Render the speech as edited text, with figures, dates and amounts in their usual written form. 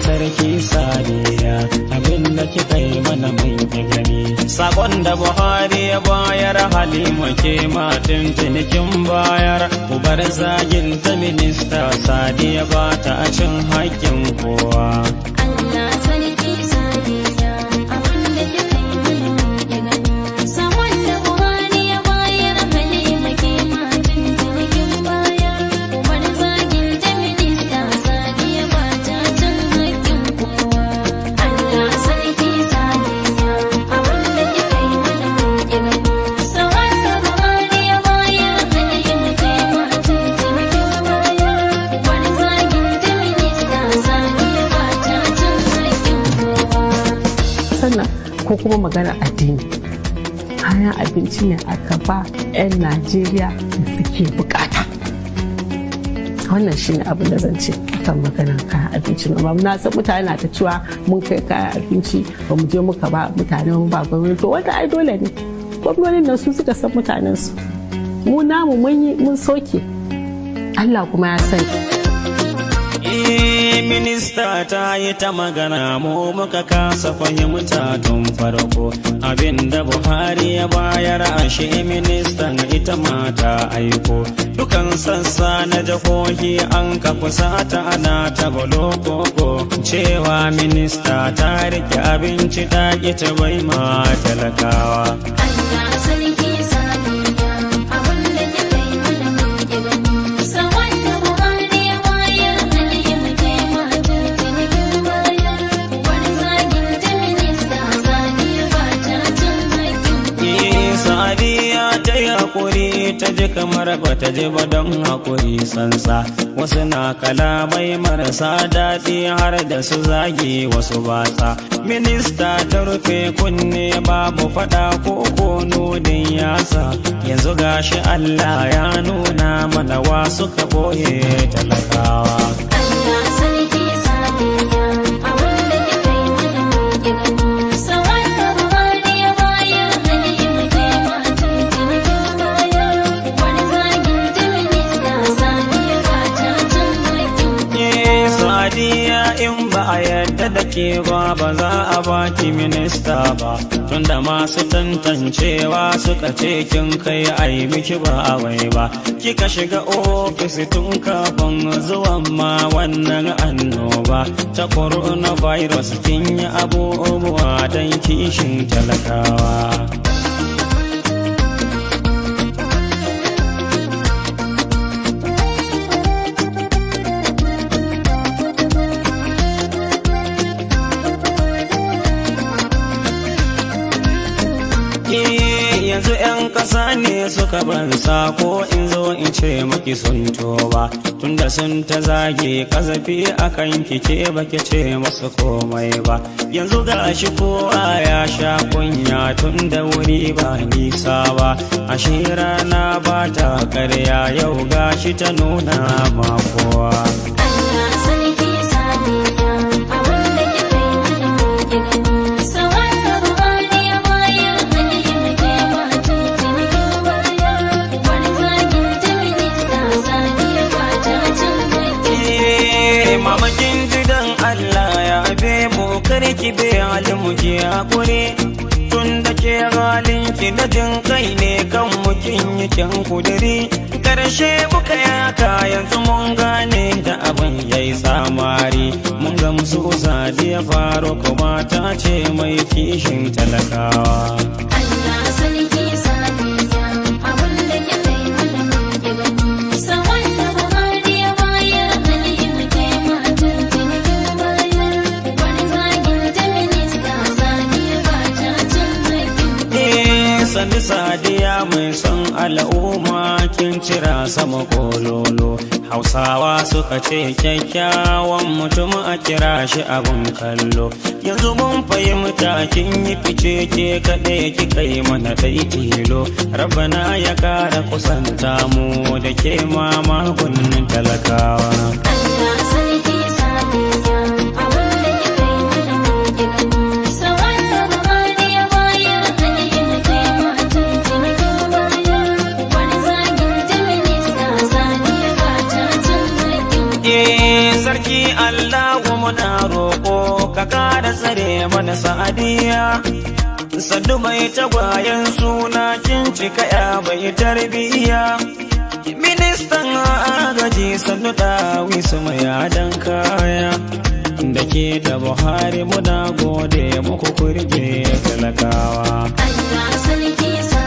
sarki sadiya abinda kika yi mana mun ki gani. Sakon da Buhari ya bayar Halima ke matan tunikin bayar, ku bar zagin ta minista sadiya ba ta cin haƙƙin kowa. Allah sarki sadiya abinda kika yi mana mun ki gani. Sakon da Buhari ya bayar Halima ke matan tunikin bayar, ku bar zagin ta minista sadiya ba ta cin haƙƙin kowa. Allah sarki sadiya abinda kika yi mana mun ki gani. Sakon da Buhari ya bayar Halima ke matan tunikin bayar, ku bar zagin ta minista sadiya ba ta cin haƙƙin kowa. Sannan ko kuma magana addini, kayan abinci ne aka ba 'yan Najeriya da suke bukata. Wannan shi ne abin da zan ce kan maganar kayan abinci. Amma na san mutane na ta cewa mun kai kayan abinci ba mu je muka ba mutane mun ba gwamnati, to wanda ai dole ne gwamnonin nan su suka san mutanensu. Mu namu mun soke, Allah kuma ya sani. Minista ta yi ta magana mu muka kasa fahimta tun farko, abinda Buhari ya bayar ashe ministan ita mata aiko. Dukan sassa na jihohi an ka kusata ana ta bolokoko, cewa minista ta rike abinci ta ki ta bai ma talakawa. Allah sarki sadiya abinda kika yi mana mun ki gani. Sakon da Buhari ya bayar Halima ke matan tunikin bayar, ku bar zagin ta minista sadiya ba ta cin haƙƙin kowa. Sadiya ta yi hakuri ta ji kamar ba ta ji ba don hakuri sansa. Wasu na kalamai marasa daɗi har da su zagi wasu batsa. Minista ta rufe kunne babu faɗa ko nunin yasa. Yanzu gashi Allah ya nuna mana wasu ka boye talakawa. Allah sarki sadiya abinda kika yi mana mun ki gani. Sakon da Buhari ya bayar Halima ke matan tunikin bayar, ku bar zagin ta minista sadiya ba ta cin haƙƙin kowa. Sadiya in ba a yarda da ke ba za a baki minista ba, tunda masu tantancewa suka ce kin kai ai miki ba wai ba. Kika shiga ofis tun kafin zuwan ma wannan annoba ta coronavirus, kin yi abubuwa don kishin talakawa. Yanzu 'yan ƙasa ne suka ban sako in zo in ce maki sun toba, tunda sun ta zage kazafi akan kike baki ce masu komai ba. Yanzu gashi kowa ya sha kunya tun da wuri ba nisa ba, ashe rana ba ta karya yau gashi ta nuna ma kowa. Allah sarki sadiya abinda kika yi mana mun ki gani. Sakon da Buhari ya bayar Halima ke matan tunikin bayar, ku bar zagin ta minista sadiya ba ta cin haƙƙin. Mamakin jidan Allah ya be mu kare ki be halin mu ki hakuri, tun da ke halin ki na jin kai ne kan mukin yakin kudiri. Karshe muka yaka yanzu mun gane da abin yayi tsamari, mun gamsu Sadiya Faruk mata ce mai kishin talakawa. Allah sarki sadiya abinda kika yi mana mun ki gani. Sakon da Buhari ya bayar Halima ke matan tunikin bayar, ku bar zagin ta minista sadiya ba ta cin haƙƙin kowa. Sani Sadiya mai son al'umma kin cira sama kololo. Hausawa suka ce kyakkyawan mutum a kira shi abun kallo. Yanzu mun fahimta kin yi fice ke kaɗai kika yi mana ɗai tilo. Rabbana ya kara kusanta mu da ke magunnin talakawa. Allah sarki sadiya abinda kika yi mana mun ki gani. Sakon da Buhari ya bayar Halima ke matan tunikin bayar, ku bar zagin ta minista sadiya ba ta cin haƙƙin kowa. sarki Allahu muna roƙo ka kara tsare mana Sa'adiya. Sannu mai tagwayen suna kin cika ya bai tarbiyya. Ministan agaji sannu Dawisu mai adan kaya. Da ke da Buhari muna gode muku kurge talakawa. Allah sarki sa